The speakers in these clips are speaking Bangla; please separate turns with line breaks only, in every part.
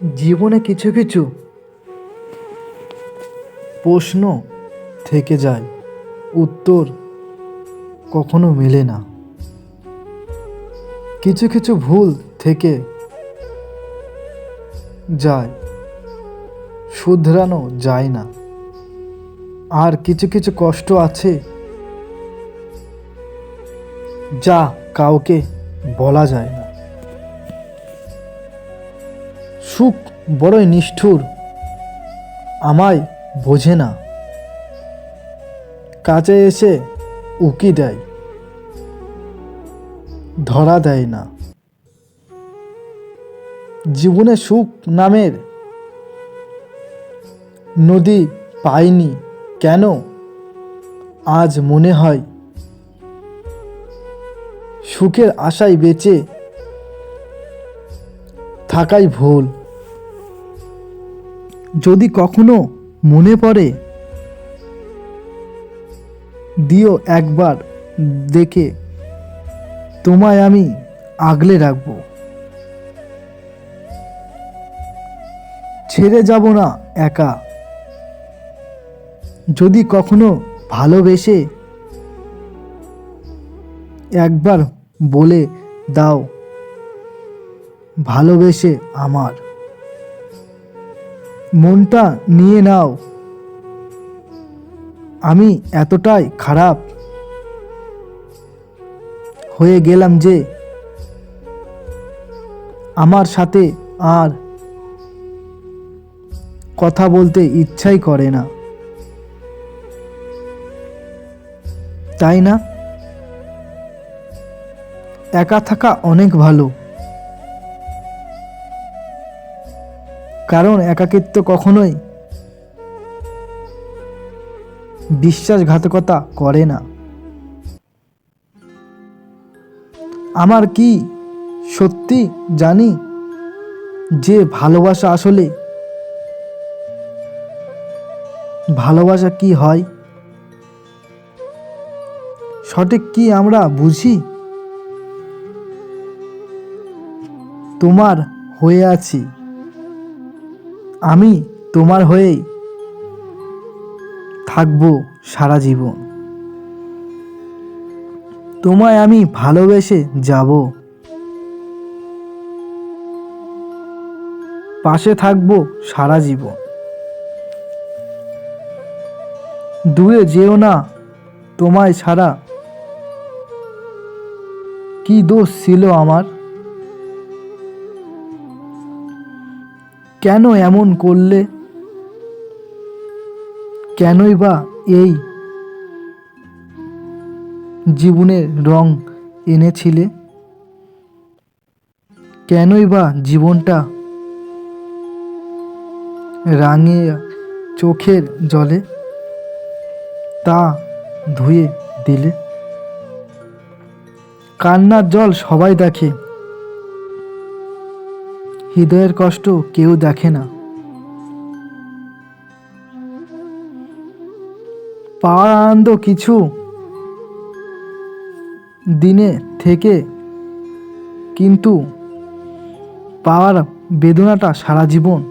জীবনে কিছু কিছু প্রশ্ন থেকে যায়, উত্তর কখনো মেলে না। কিছু কিছু ভুল থেকে যায়, শুধরানো যায় না। আর কিছু কিছু কষ্ট আছে যা কাউকে বলা যায় না। সুখ বড়ই নিষ্ঠুর, আমায় বোঝে না। কাছে এসে উকি দেয়, ধরা দেয় না। জীবনে সুখ নামের নদী পাইনি কেন, আজ মনে হয় সুখের আশায় বেঁচে থাকাই ভুল। যদি কখনো মনে পড়ে দিও একবার দেখে, তোমায় আমি আগলে রাখবো। ছেড়ে যাব না একা। যদি কখনো ভালোবেসে একবার বলে দাও, ভালোবেসে আমার মনটা নিয়ে নাও। আমি এতটাই খারাপ হয়ে গেলাম যে আমার সাথে আর কথা বলতে ইচ্ছাই করে না, তাই না? একা থাকা অনেক ভালো, কারণ একাকিত্ব কখনোই বিশ্বাসঘাতকতা করে না। আমার কি সত্যি জানি যে ভালোবাসা আসলে ভালোবাসা কি হয়, সঠিক কি আমরা বুঝি? তোমার হয়ে আছি আমি, তোমার হয়েই থাকবো সারা জীবন। তোমায় আমি ভালোবেসে যাব, পাশে থাকবো সারা জীবন। দূরে যেও না, তোমায় ছাড়া কি দোষ ছিল আমার? কেন এমন করলে? কেনই বা এই জীবনের রং এনেছিলে? কেনই বা জীবনটা রাঙিয়ে চোখের জলে তা ধুয়ে দিলে? কান্নার জল সবাই দেখে, হৃদয়ের কষ্ট কেউ দেখে না। পাওয়ার আনন্দ কিছু দিনে থেকে, কিন্তু পাওয়ার বেদনাটা সারা জীবন।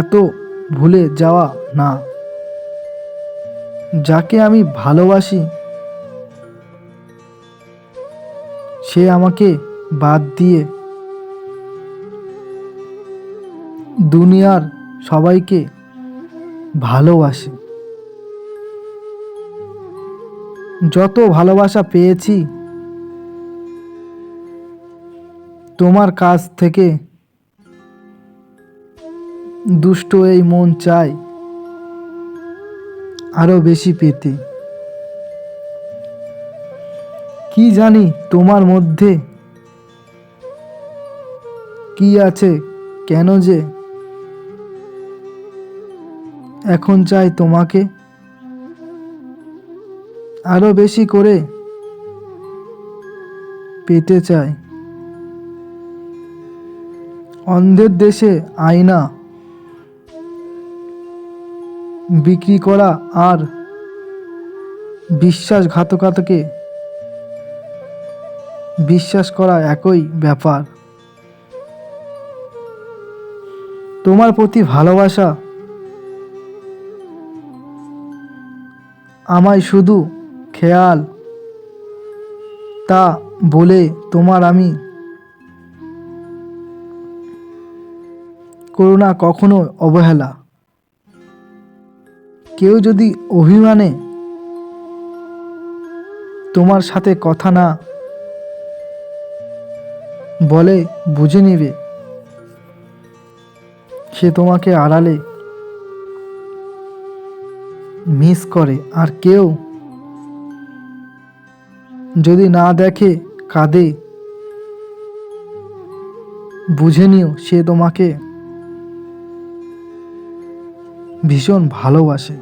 এত ভুলে যাওয়া না, যাকে আমি ভালোবাসি সে আমাকে বাদ দিয়ে দুনিয়ার সবাইকে ভালোবাসে। যত ভালোবাসা পেয়েছি তোমার কাছ থেকে, দুষ্ট এই মন চায় আরো বেশি পেতে। কি জানি তোমার মধ্যে কি আছে, কেন যে এখন চাই তোমাকে আরো বেশি করে পেতে চাই। অন্ধের দেশে আয়না বিক্রি করা আর বিশ্বাসঘাতকতাকে বিশ্বাস করা একই ব্যাপার। তোমার প্রতি ভালোবাসা আমায় শুধু খেয়াল তা বলে তোমার আমি করো না কখনো অবহেলা। কেউ যদি অভিমানে তোমার সাথে কথা না বলে বুঝে নেবে সে তোমাকে আড়ালে মিস করে। আর কেউ যদি না দেখে কাঁদে বুঝে নিও সে তোমাকে ভীষণ ভালোবাসে।